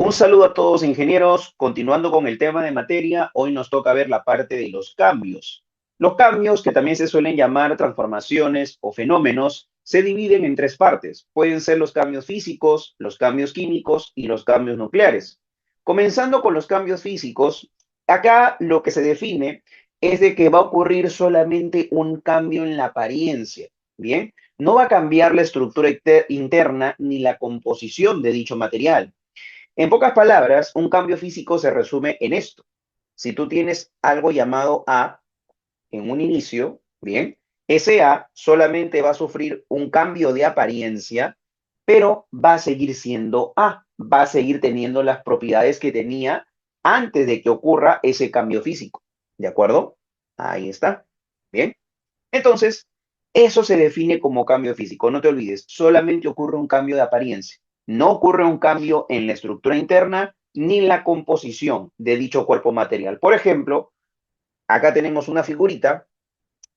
Un saludo a todos ingenieros. Continuando con el tema de materia, hoy nos toca ver la parte de los cambios. Los cambios, que también se suelen llamar transformaciones o fenómenos, se dividen en tres partes. Pueden ser los cambios físicos, los cambios químicos y los cambios nucleares. Comenzando con los cambios físicos, acá lo que se define es de que va a ocurrir solamente un cambio en la apariencia. Bien, no va a cambiar la estructura interna ni la composición de dicho material. En pocas palabras, un cambio físico se resume en esto. Si tú tienes algo llamado A en un inicio, bien, ese A solamente va a sufrir un cambio de apariencia, pero va a seguir siendo A, va a seguir teniendo las propiedades que tenía antes de que ocurra ese cambio físico. ¿De acuerdo? Ahí está. Bien. Entonces, eso se define como cambio físico. No te olvides, solamente ocurre un cambio de apariencia. No ocurre un cambio en la estructura interna ni en la composición de dicho cuerpo material. Por ejemplo, acá tenemos una figurita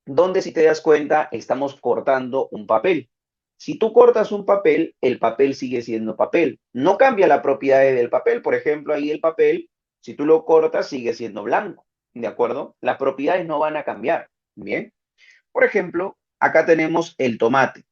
donde, si te das cuenta, estamos cortando un papel. Si tú cortas un papel, el papel sigue siendo papel. No cambia la propiedad del papel. Por ejemplo, ahí el papel, si tú lo cortas, sigue siendo blanco. ¿De acuerdo? Las propiedades no van a cambiar. Bien. Por ejemplo, acá tenemos el tomate,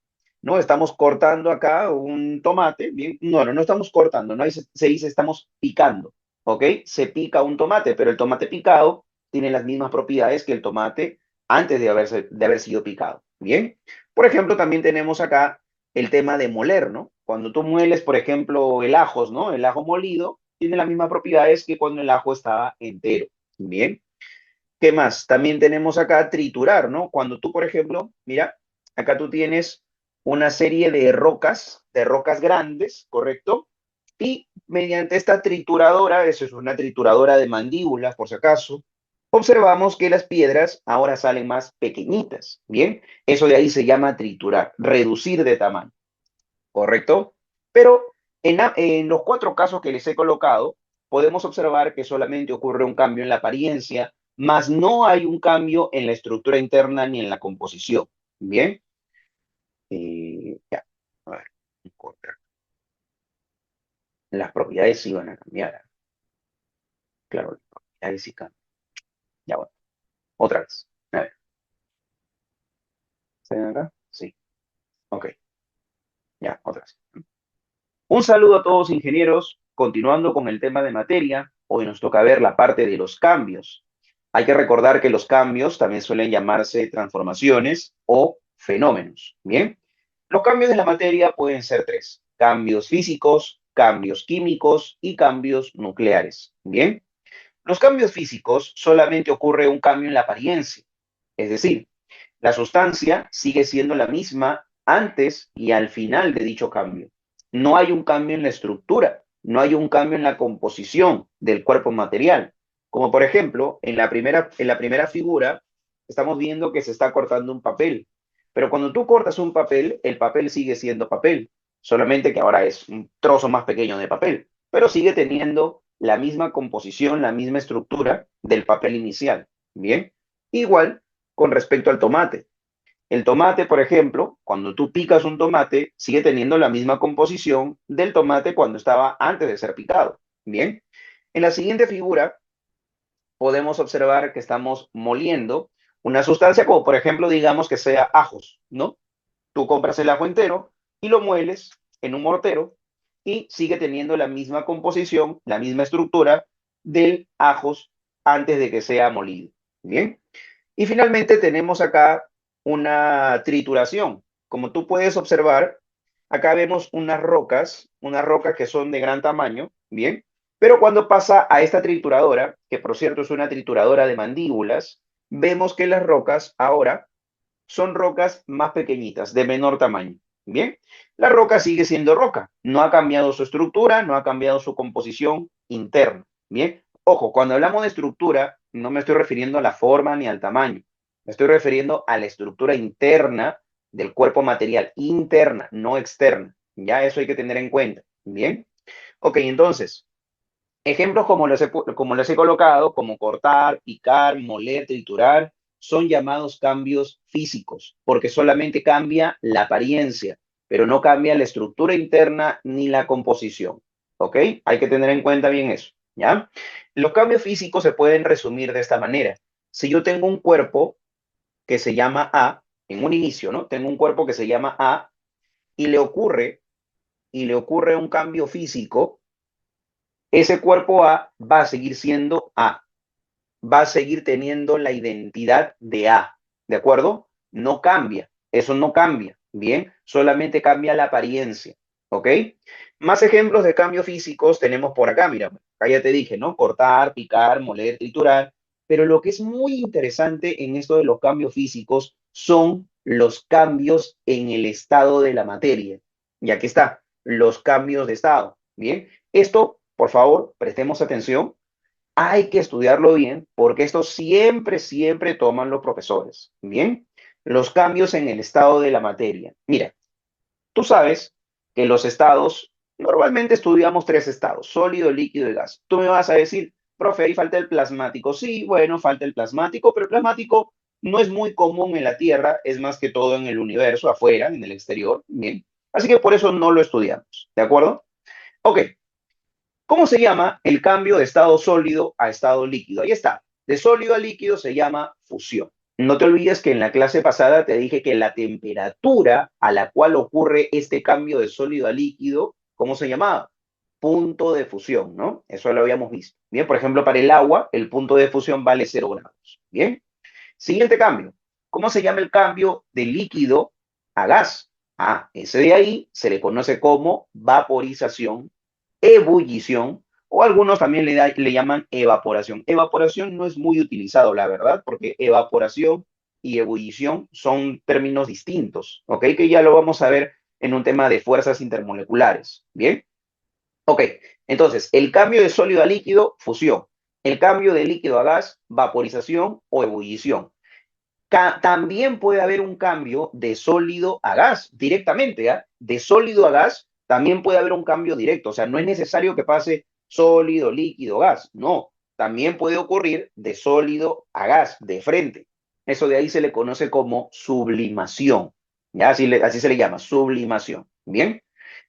¿no? Estamos cortando acá un tomate, bien, no estamos cortando, ¿no? Ahí se dice estamos picando, ¿ok? Se pica un tomate, pero el tomate picado tiene las mismas propiedades que el tomate antes de haber sido picado, ¿bien? Por ejemplo, también tenemos acá el tema de moler, ¿no? Cuando tú mueles, por ejemplo, el ajo, ¿no? El ajo molido tiene las mismas propiedades que cuando el ajo estaba entero, ¿bien? ¿Qué más? También tenemos acá triturar, ¿no? Cuando tú, por ejemplo, mira, acá tú tienes una serie de rocas grandes, ¿correcto? Y mediante esta trituradora, eso es una trituradora de mandíbulas, por si acaso, observamos que las piedras ahora salen más pequeñitas, ¿bien? Eso de ahí se llama triturar, reducir de tamaño, ¿correcto? Pero en los cuatro casos que les he colocado, podemos observar que solamente ocurre un cambio en la apariencia, más no hay un cambio en la estructura interna ni en la composición. Bien, ya, a ver, las propiedades sí van a cambiar. Claro, las propiedades sí cambian. Ya, bueno, otra vez. A ver, ¿se ven acá? Sí, ok, ya, otra vez. Un saludo a todos ingenieros. Continuando con el tema de materia, hoy nos toca ver la parte de los cambios. Hay que recordar que los cambios también suelen llamarse transformaciones o fenómenos. Bien, los cambios de la materia pueden ser tres: cambios físicos, cambios químicos y cambios nucleares. Bien, los cambios físicos solamente ocurre un cambio en la apariencia, es decir, la sustancia sigue siendo la misma antes y al final de dicho cambio. No hay un cambio en la estructura, no hay un cambio en la composición del cuerpo material. Como por ejemplo, en la primera figura, estamos viendo que se está cortando un papel. Pero cuando tú cortas un papel, el papel sigue siendo papel, solamente que ahora es un trozo más pequeño de papel, pero sigue teniendo la misma composición, la misma estructura del papel inicial. Bien, igual con respecto al tomate. El tomate, por ejemplo, cuando tú picas un tomate, sigue teniendo la misma composición del tomate cuando estaba antes de ser picado. Bien, en la siguiente figura podemos observar que estamos moliendo una sustancia como, por ejemplo, digamos que sea ajos, ¿no? Tú compras el ajo entero y lo mueles en un mortero y sigue teniendo la misma composición, la misma estructura del ajos antes de que sea molido. Bien. Y finalmente tenemos acá una trituración. Como tú puedes observar, acá vemos unas rocas que son de gran tamaño, ¿bien? Pero cuando pasa a esta trituradora, que por cierto es una trituradora de mandíbulas, vemos que las rocas ahora son rocas más pequeñitas, de menor tamaño, ¿bien? La roca sigue siendo roca, no ha cambiado su estructura, no ha cambiado su composición interna, ¿bien? Ojo, cuando hablamos de estructura, no me estoy refiriendo a la forma ni al tamaño, me estoy refiriendo a la estructura interna del cuerpo material, interna, no externa. Ya eso hay que tener en cuenta, ¿bien? Ok, entonces, ejemplos como les he colocado, como cortar, picar, moler, triturar, son llamados cambios físicos, porque solamente cambia la apariencia, pero no cambia la estructura interna ni la composición. ¿ok? Hay que tener en cuenta bien eso, ¿ya? Los cambios físicos se pueden resumir de esta manera. Si yo tengo un cuerpo que se llama A, en un inicio, ¿no? Tengo un cuerpo que se llama A y le ocurre un cambio físico, ese cuerpo A va a seguir siendo A, va a seguir teniendo la identidad de A, ¿de acuerdo? No cambia, eso no cambia, ¿bien? Solamente cambia la apariencia, ¿ok? Más ejemplos de cambios físicos tenemos por acá, mira, acá ya te dije, ¿no? Cortar, picar, moler, triturar, pero lo que es muy interesante en esto de los cambios físicos son los cambios en el estado de la materia. Y aquí está, los cambios de estado, ¿bien? Esto, por favor, prestemos atención, hay que estudiarlo bien porque esto siempre, siempre toman los profesores. Bien, los cambios en el estado de la materia. Mira, tú sabes que los estados, normalmente estudiamos tres estados, sólido, líquido y gas. Tú me vas a decir, profe, ahí falta el plasmático. Sí, bueno, falta el plasmático, pero el plasmático no es muy común en la Tierra, es más que todo en el universo, afuera, en el exterior. Bien, así que por eso no lo estudiamos. ¿De acuerdo? Ok, ¿cómo se llama el cambio de estado sólido a estado líquido? Ahí está. De sólido a líquido se llama fusión. No te olvides que en la clase pasada te dije que la temperatura a la cual ocurre este cambio de sólido a líquido, ¿cómo se llamaba? Punto de fusión, ¿no? Eso lo habíamos visto. Bien, por ejemplo, para el agua, el punto de fusión vale 0 grados. Bien. Siguiente cambio. ¿Cómo se llama el cambio de líquido a gas? Ah, ese de ahí se le conoce como vaporización, ebullición, o algunos también le llaman evaporación. Evaporación no es muy utilizado, la verdad, porque evaporación y ebullición son términos distintos, ¿ok? Que ya lo vamos a ver en un tema de fuerzas intermoleculares, ¿bien? Ok, entonces, el cambio de sólido a líquido, fusión. El cambio de líquido a gas, vaporización o ebullición. También puede haber un cambio de sólido a gas directamente, ¿ya? De sólido a gas también puede haber un cambio directo, o sea, no es necesario que pase sólido, líquido, gas, no, también puede ocurrir de sólido a gas, de frente. Eso de ahí se le conoce como sublimación, ¿ya? Así se le llama, sublimación. Bien,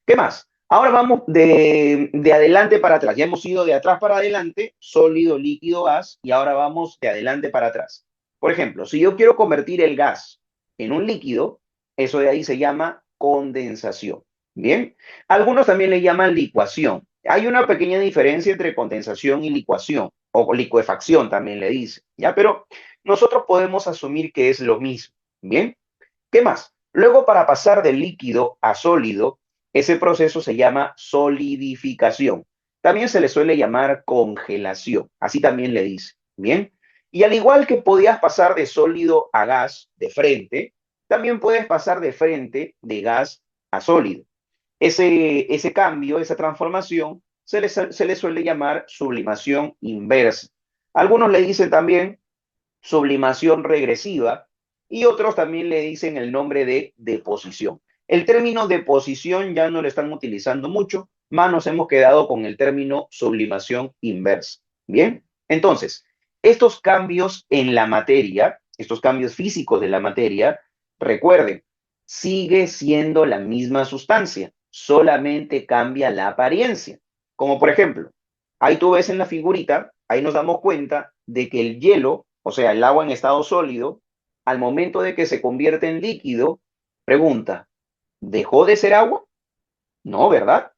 ¿qué más? Ahora vamos de adelante para atrás. Ya hemos ido de atrás para adelante, sólido, líquido, gas, y ahora vamos de adelante para atrás. Por ejemplo, si yo quiero convertir el gas en un líquido, eso de ahí se llama condensación. Bien, algunos también le llaman licuación. Hay una pequeña diferencia entre condensación y licuación, o licuefacción también le dice, ¿ya? Pero nosotros podemos asumir que es lo mismo. Bien, ¿qué más? Luego, para pasar de líquido a sólido, ese proceso se llama solidificación. También se le suele llamar congelación. Así también le dice. Bien. Y al igual que podías pasar de sólido a gas de frente, también puedes pasar de frente de gas a sólido. Ese cambio, esa transformación, se le suele llamar sublimación inversa. Algunos le dicen también sublimación regresiva y otros también le dicen el nombre de deposición. El término deposición ya no lo están utilizando mucho, más nos hemos quedado con el término sublimación inversa. Bien, entonces, estos cambios en la materia, estos cambios físicos de la materia, recuerden, sigue siendo la misma sustancia, solamente cambia la apariencia. Como por ejemplo, ahí tú ves en la figurita, ahí nos damos cuenta de que el hielo, o sea, el agua en estado sólido, al momento de que se convierte en líquido, pregunta, ¿dejó de ser agua? No, ¿verdad?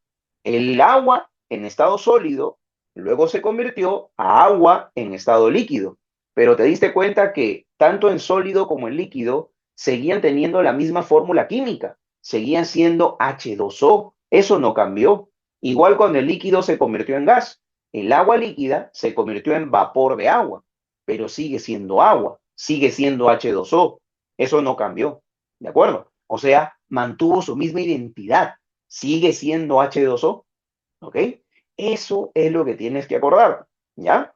El agua en estado sólido luego se convirtió a agua en estado líquido. Pero te diste cuenta que tanto en sólido como en líquido seguían teniendo la misma fórmula química, seguían siendo H2O. Eso no cambió. Igual cuando el líquido se convirtió en gas, el agua líquida se convirtió en vapor de agua, pero sigue siendo agua, sigue siendo H2O. Eso no cambió. ¿De acuerdo? O sea, mantuvo su misma identidad, sigue siendo H2O, ¿ok? Eso es lo que tienes que acordar, ¿ya?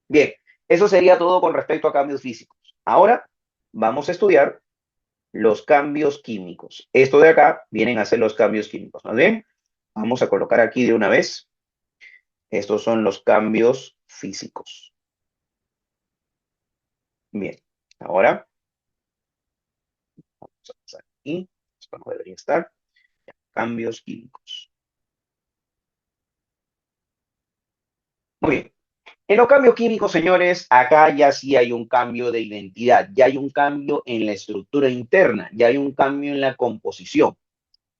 Bien, eso sería todo con respecto a cambios físicos. Ahora vamos a estudiar los cambios químicos. Esto de acá vienen a ser los cambios químicos, ¿no bien? Vamos a colocar aquí de una vez. Estos son los cambios físicos. Bien, ahora vamos a pasar aquí. Esto no debería estar. Cambios químicos. Muy bien. En los cambios químicos, señores, acá ya sí hay un cambio de identidad, ya hay un cambio en la estructura interna, ya hay un cambio en la composición.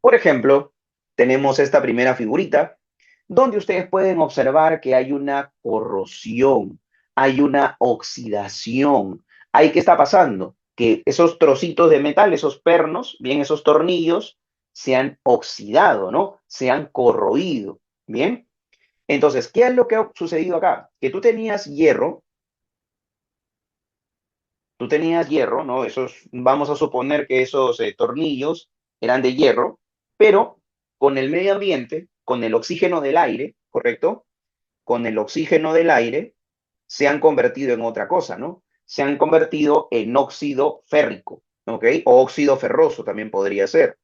Por ejemplo, tenemos esta primera figurita, donde ustedes pueden observar que hay una corrosión, hay una oxidación. ¿Ahí qué está pasando? Que esos trocitos de metal, esos pernos, bien, esos tornillos, se han oxidado, ¿no? Se han corroído, ¿bien? Entonces, ¿qué es lo que ha sucedido acá? Que tú tenías hierro, ¿no? Esos, vamos a suponer que esos tornillos eran de hierro, pero con el medio ambiente, con el oxígeno del aire, ¿correcto? Con el oxígeno del aire se han convertido en otra cosa, ¿no? Se han convertido en óxido férrico, ¿ok? O óxido ferroso también podría ser.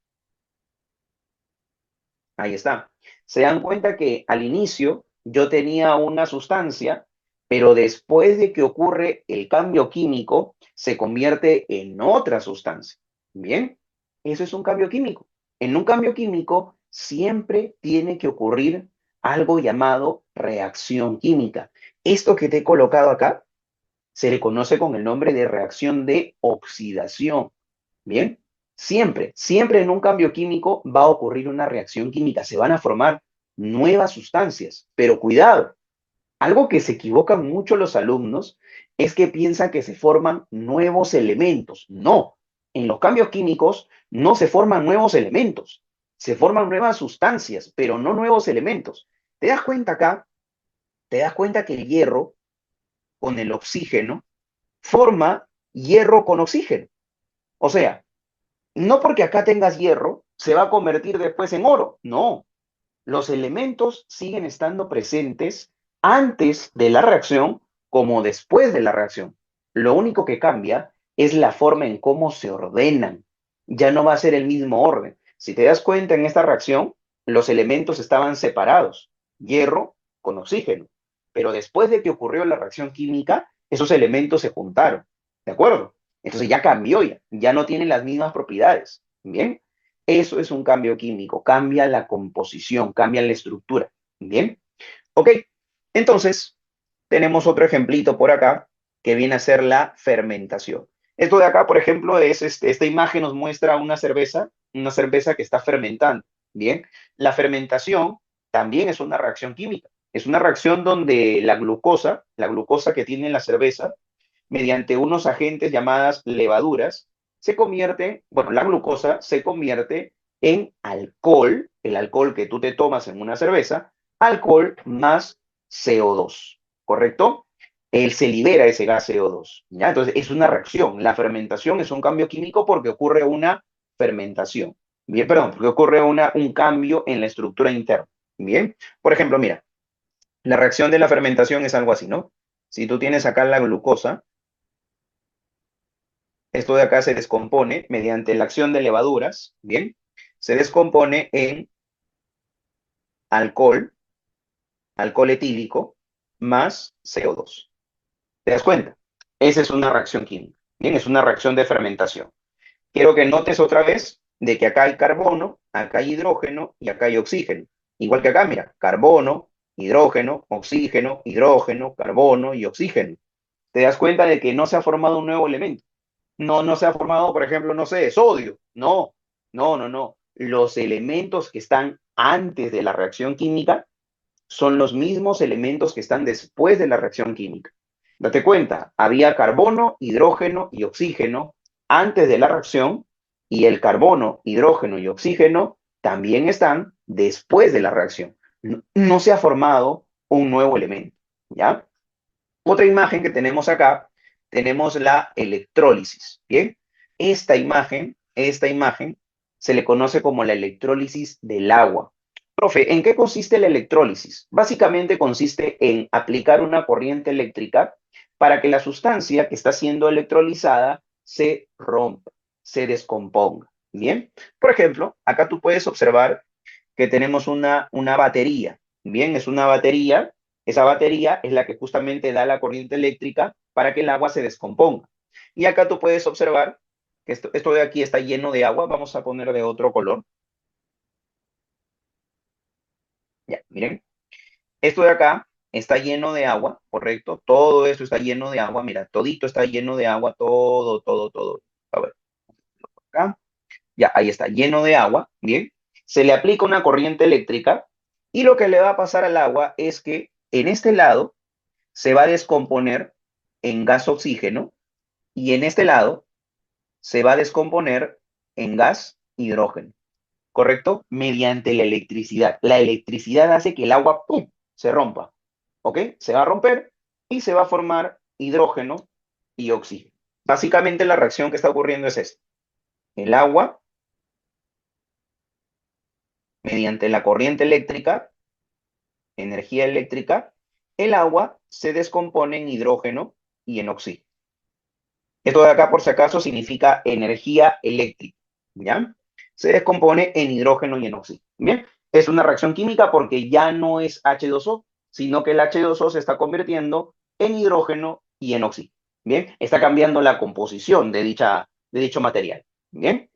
Ahí está. Se dan cuenta que al inicio yo tenía una sustancia, pero después de que ocurre el cambio químico, se convierte en otra sustancia. Bien, eso es un cambio químico. En un cambio químico siempre tiene que ocurrir algo llamado reacción química. Esto que te he colocado acá se le conoce con el nombre de reacción de oxidación. Bien, siempre en un cambio químico va a ocurrir una reacción química, se van a formar nuevas sustancias, pero cuidado, algo que se equivocan mucho los alumnos es que piensan que se forman nuevos elementos. No, en los cambios químicos no se forman nuevos elementos, se forman nuevas sustancias, pero no nuevos elementos. ¿Te das cuenta acá? ¿Te das cuenta que el hierro con el oxígeno forma hierro con oxígeno? O sea, no porque acá tengas hierro, se va a convertir después en oro. No, los elementos siguen estando presentes antes de la reacción como después de la reacción. Lo único que cambia es la forma en cómo se ordenan. Ya no va a ser el mismo orden. Si te das cuenta en esta reacción, los elementos estaban separados, hierro con oxígeno. Pero después de que ocurrió la reacción química, esos elementos se juntaron. ¿De acuerdo? Entonces ya cambió, ya no tienen las mismas propiedades. Bien, eso es un cambio químico, cambia la composición, cambia la estructura. Bien, ok. Entonces, tenemos otro ejemplito por acá que viene a ser la fermentación. Esto de acá, por ejemplo, es esta imagen nos muestra una cerveza que está fermentando. Bien, la fermentación también es una reacción química. Es una reacción donde la glucosa que tiene la cerveza, mediante unos agentes llamadas levaduras, se convierte, bueno, la glucosa se convierte en alcohol, el alcohol que tú te tomas en una cerveza, alcohol más CO2, ¿correcto? Él se libera ese gas CO2, ¿ya? Entonces es una reacción. La fermentación es un cambio químico porque ocurre una fermentación. Bien, perdón, porque ocurre un cambio en la estructura interna. Bien, por ejemplo, mira, la reacción de la fermentación es algo así, ¿no? Si tú tienes acá la glucosa, esto de acá se descompone mediante la acción de levaduras, ¿bien? Se descompone en alcohol, alcohol etílico, más CO2. ¿Te das cuenta? Esa es una reacción química, ¿bien? Es una reacción de fermentación. Quiero que notes otra vez de que acá hay carbono, acá hay hidrógeno y acá hay oxígeno. Igual que acá, mira, carbono, hidrógeno, carbono y oxígeno. Te das cuenta de que no se ha formado un nuevo elemento. No se ha formado, por ejemplo, no sé, sodio. No. Los elementos que están antes de la reacción química son los mismos elementos que están después de la reacción química. Date cuenta, había carbono, hidrógeno y oxígeno antes de la reacción y el carbono, hidrógeno y oxígeno también están después de la reacción. No se ha formado un nuevo elemento, ¿ya? Otra imagen que tenemos acá, tenemos la electrólisis, ¿bien? Esta imagen se le conoce como la electrólisis del agua. Profe, ¿en qué consiste la electrólisis? Básicamente consiste en aplicar una corriente eléctrica para que la sustancia que está siendo electrolizada se rompa, se descomponga, ¿bien? Por ejemplo, acá tú puedes observar que tenemos una batería. Bien, es una batería. Esa batería es la que justamente da la corriente eléctrica para que el agua se descomponga. Y acá tú puedes observar que esto de aquí está lleno de agua. Vamos a poner de otro color. Ya, miren. Esto de acá está lleno de agua, ¿correcto? Todo esto está lleno de agua, mira, todito está lleno de agua, todo, todo, todo. A ver, acá, ya, ahí está, lleno de agua, ¿bien? Se le aplica una corriente eléctrica y lo que le va a pasar al agua es que en este lado se va a descomponer en gas oxígeno y en este lado se va a descomponer en gas hidrógeno, ¿correcto? Mediante la electricidad. La electricidad hace que el agua, ¡pum!, se rompa, ¿ok? Se va a romper y se va a formar hidrógeno y oxígeno. Básicamente la reacción que está ocurriendo es esta. El agua, mediante la corriente eléctrica, energía eléctrica, el agua se descompone en hidrógeno y en oxígeno. Esto de acá, por si acaso, significa energía eléctrica, ¿ya? Se descompone en hidrógeno y en oxígeno, ¿bien? Es una reacción química porque ya no es H2O, sino que el H2O se está convirtiendo en hidrógeno y en oxígeno, ¿bien? Está cambiando la composición de dicho material, ¿bien?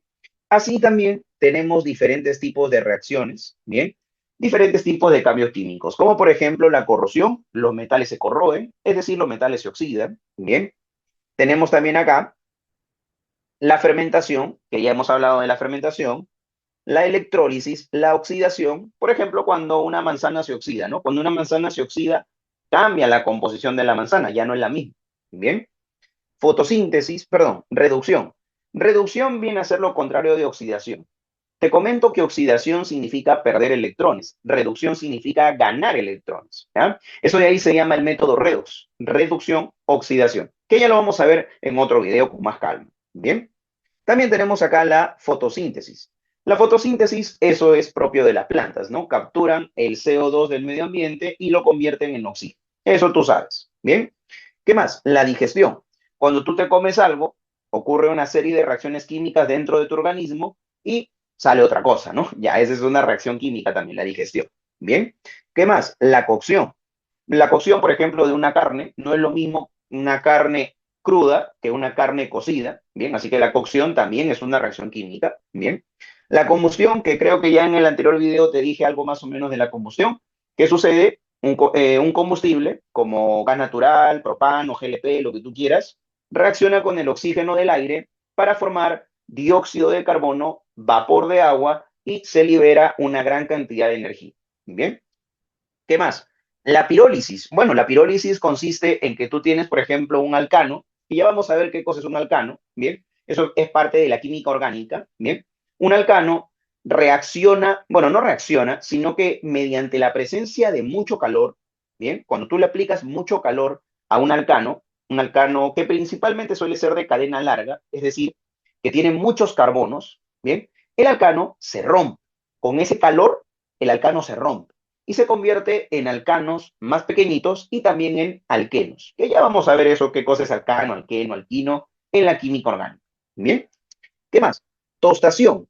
Así también tenemos diferentes tipos de reacciones, ¿bien? Diferentes tipos de cambios químicos, como por ejemplo la corrosión, los metales se corroen, es decir, los metales se oxidan, ¿bien? Tenemos también acá la fermentación, que ya hemos hablado de la fermentación, la electrólisis, la oxidación, por ejemplo, cuando una manzana se oxida, ¿no? Cuando una manzana se oxida, cambia la composición de la manzana, ya no es la misma, ¿bien? Fotosíntesis, perdón, reducción. Reducción viene a ser lo contrario de oxidación. Te comento que oxidación significa perder electrones, reducción significa ganar electrones, ¿ya? Eso de ahí se llama el método redox, reducción, oxidación, que ya lo vamos a ver en otro video con más calma, ¿bien? También tenemos acá la fotosíntesis. La fotosíntesis, eso es propio de las plantas, ¿no? Capturan el CO2 del medio ambiente y lo convierten en oxígeno. Eso tú sabes, ¿bien? ¿Qué más? La digestión. Cuando tú te comes algo, ocurre una serie de reacciones químicas dentro de tu organismo y sale otra cosa, ¿no? Ya, esa es una reacción química también, la digestión. ¿Bien? ¿Qué más? La cocción. La cocción, por ejemplo, de una carne, no es lo mismo una carne cruda que una carne cocida, ¿bien? Así que la cocción también es una reacción química, ¿bien? La combustión, que creo que ya en el anterior video te dije algo más o menos de la combustión. ¿Qué sucede? Un combustible como gas natural, propano, GLP, lo que tú quieras, reacciona con el oxígeno del aire para formar dióxido de carbono, vapor de agua y se libera una gran cantidad de energía. ¿Bien? ¿Qué más? La pirólisis. Bueno, la pirólisis consiste en que tú tienes, por ejemplo, un alcano, y ya vamos a ver qué cosa es un alcano, ¿bien? Eso es parte de la química orgánica, ¿bien? Un alcano reacciona, bueno, no reacciona, sino que mediante la presencia de mucho calor, ¿bien? Cuando tú le aplicas mucho calor a un alcano que principalmente suele ser de cadena larga, es decir, que tiene muchos carbonos, ¿bien? El alcano se rompe. Con ese calor, el alcano se rompe y se convierte en alcanos más pequeñitos y también en alquenos. Que ya vamos a ver eso, qué cosa es alcano, alqueno, alquino en la química orgánica. Bien, ¿qué más? Tostación.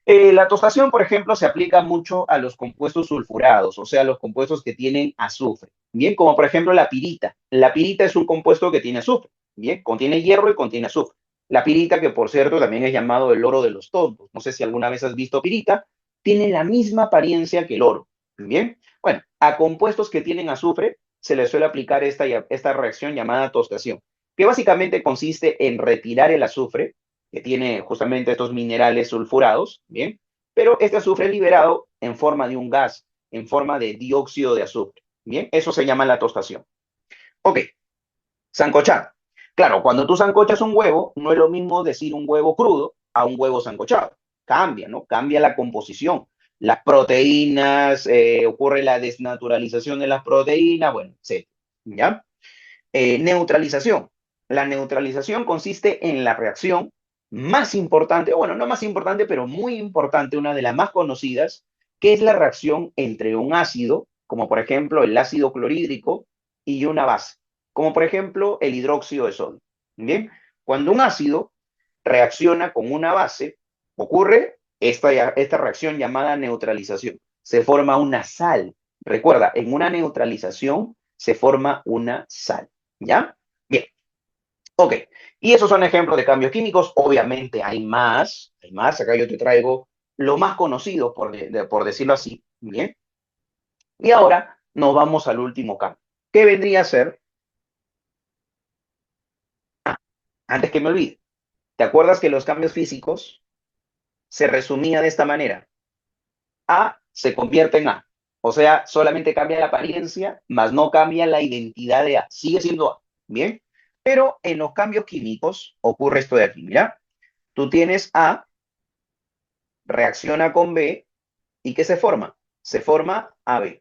La tostación, por ejemplo, se aplica mucho a los compuestos sulfurados, o sea, los compuestos que tienen azufre. Bien, como por ejemplo la pirita. La pirita es un compuesto que tiene azufre. Bien, contiene hierro y contiene azufre. La pirita, que por cierto también es llamado el oro de los tontos. No sé si alguna vez has visto pirita. Tiene la misma apariencia que el oro. Bien, bueno, a compuestos que tienen azufre se les suele aplicar esta reacción llamada tostación, que básicamente consiste en retirar el azufre que tiene justamente estos minerales sulfurados, ¿bien? Pero este azufre es liberado en forma de un gas, en forma de dióxido de azufre, ¿bien? Eso se llama la tostación. Ok, sancochar. Claro, cuando tú sancochas un huevo, no es lo mismo decir un huevo crudo a un huevo sancochado. Cambia, ¿no? Cambia la composición. Las proteínas, ocurre la desnaturalización de las proteínas, bueno, etc. ¿Ya? Neutralización. La neutralización consiste en la reacción más importante, bueno, no más importante, pero muy importante, una de las más conocidas, que es la reacción entre un ácido, como por ejemplo el ácido clorhídrico, y una base, como por ejemplo el hidróxido de sodio. Bien, cuando un ácido reacciona con una base, ocurre esta reacción llamada neutralización. Se forma una sal. Recuerda, en una neutralización se forma una sal. ¿Ya? Bien, ok. Y esos son ejemplos de cambios químicos. Obviamente hay más, hay más. Acá yo te traigo lo más conocido, por decirlo así. Bien. Y ahora nos vamos al último cambio. ¿Qué vendría a ser? Antes que me olvide, ¿te acuerdas que los cambios físicos se resumía de esta manera? A se convierte en A. O sea, solamente cambia la apariencia, más no cambia la identidad de A. Sigue siendo A. Bien. Pero en los cambios químicos ocurre esto de aquí. Mira, tú tienes A, reacciona con B, ¿y qué se forma? Se forma AB.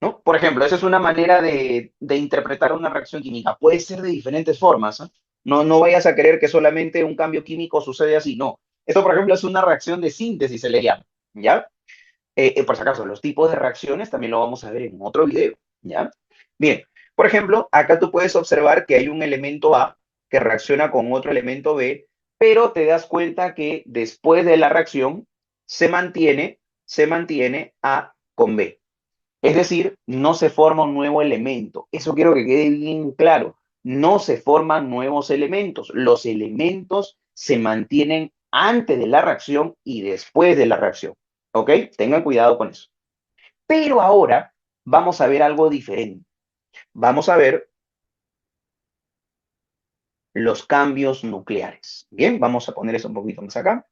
¿No? Por ejemplo, esa es una manera de interpretar una reacción química. Puede ser de diferentes formas. ¿Eh? No, no vayas a creer que solamente un cambio químico sucede así. No. Esto, por ejemplo, es una reacción de síntesis, se le llama. ¿Ya? Por si acaso, los tipos de reacciones también lo vamos a ver en otro video, ¿ya? Bien, por ejemplo, acá tú puedes observar que hay un elemento A que reacciona con otro elemento B, pero te das cuenta que después de la reacción se mantiene A con B. Es decir, no se forma un nuevo elemento. Eso quiero que quede bien claro. No se forman nuevos elementos. Los elementos se mantienen antes de la reacción y después de la reacción. ¿Ok? Tengan cuidado con eso. Pero ahora vamos a ver algo diferente. Vamos a ver los cambios nucleares. Bien, vamos a poner eso un poquito más acá.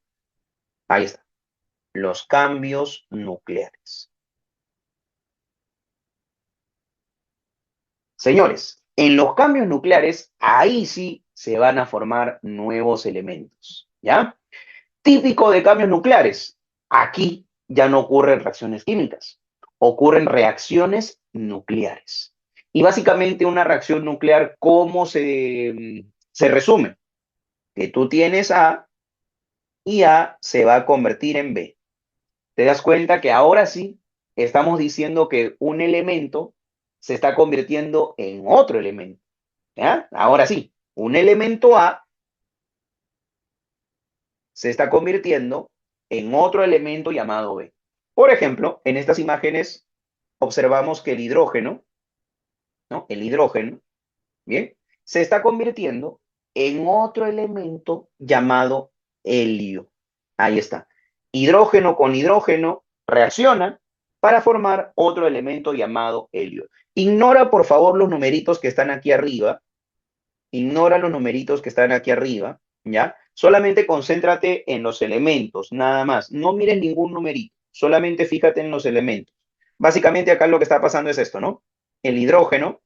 Ahí está. Los cambios nucleares. Señores, en los cambios nucleares, ahí sí se van a formar nuevos elementos, ¿ya? Típico de cambios nucleares. Aquí ya no ocurren reacciones químicas, ocurren reacciones nucleares. Y básicamente una reacción nuclear, ¿cómo se resume? Que tú tienes A y A se va a convertir en B. Te das cuenta que ahora sí estamos diciendo que un elemento se está convirtiendo en otro elemento. ¿Ya? Ahora sí, un elemento A se está convirtiendo en otro elemento llamado B. Por ejemplo, en estas imágenes observamos que el hidrógeno, ¿no? El hidrógeno, ¿bien? Se está convirtiendo en otro elemento llamado helio. Ahí está. Hidrógeno con hidrógeno reacciona para formar otro elemento llamado helio. Ignora, por favor, los numeritos que están aquí arriba. Ignora los numeritos que están aquí arriba, ¿ya? Solamente concéntrate en los elementos, nada más. No mires ningún numerito, solamente fíjate en los elementos. Básicamente acá lo que está pasando es esto, ¿no? El hidrógeno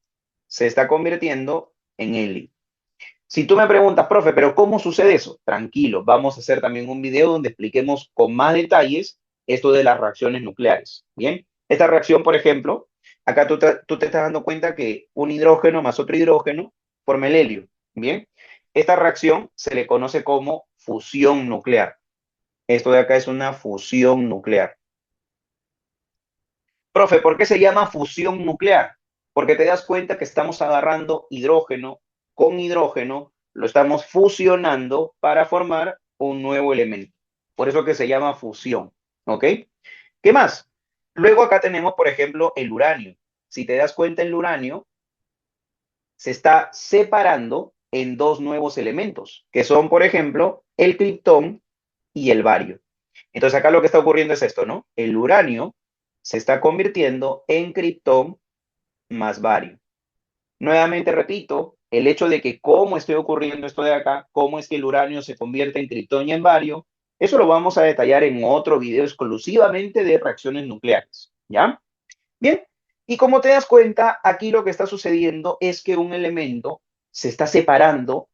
se está convirtiendo en helio. Si tú me preguntas, profe, pero ¿cómo sucede eso? Tranquilo, vamos a hacer también un video donde expliquemos con más detalles esto de las reacciones nucleares. Bien, esta reacción, por ejemplo, acá tú te estás dando cuenta que un hidrógeno más otro hidrógeno forma el helio. Bien, esta reacción se le conoce como fusión nuclear. Esto de acá es una fusión nuclear. Profe, ¿por qué se llama fusión nuclear? Porque te das cuenta que estamos agarrando hidrógeno con hidrógeno, lo estamos fusionando para formar un nuevo elemento. Por eso que se llama fusión. ¿Ok? ¿Qué más? Luego acá tenemos, por ejemplo, el uranio. Si te das cuenta, el uranio se está separando en dos nuevos elementos, que son, por ejemplo, el criptón y el bario. Entonces acá lo que está ocurriendo es esto, ¿no? El uranio se está convirtiendo en criptón más bario. Nuevamente repito, el hecho de que cómo esté ocurriendo esto de acá, cómo es que el uranio se convierte en criptón y en bario, eso lo vamos a detallar en otro video exclusivamente de reacciones nucleares, ¿ya? Bien, y como te das cuenta, aquí lo que está sucediendo es que un elemento se está separando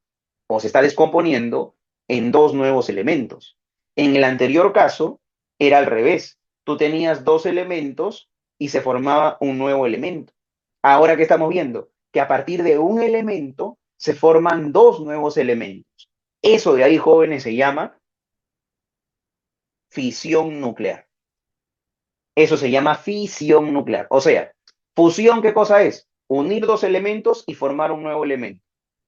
o se está descomponiendo en dos nuevos elementos. En el anterior caso, era al revés. Tú tenías dos elementos y se formaba un nuevo elemento. Ahora que estamos viendo que a partir de un elemento se forman dos nuevos elementos. Eso de ahí, jóvenes, se llama fisión nuclear. Eso se llama fisión nuclear. O sea, fusión, ¿qué cosa es? Unir dos elementos y formar un nuevo elemento.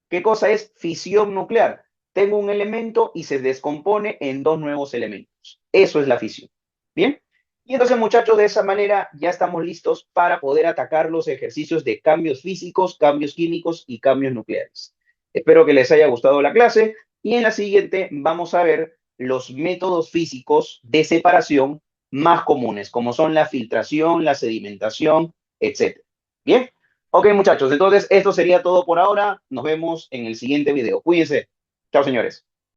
¿Qué cosa es fisión nuclear? Tengo un elemento y se descompone en dos nuevos elementos. Eso es la fisión. ¿Bien? Y entonces, muchachos, de esa manera ya estamos listos para poder atacar los ejercicios de cambios físicos, cambios químicos y cambios nucleares. Espero que les haya gustado la clase y en la siguiente vamos a ver los métodos físicos de separación más comunes, como son la filtración, la sedimentación, etcétera. Bien, ok muchachos, entonces esto sería todo por ahora. Nos vemos en el siguiente video. Cuídense. Chao señores.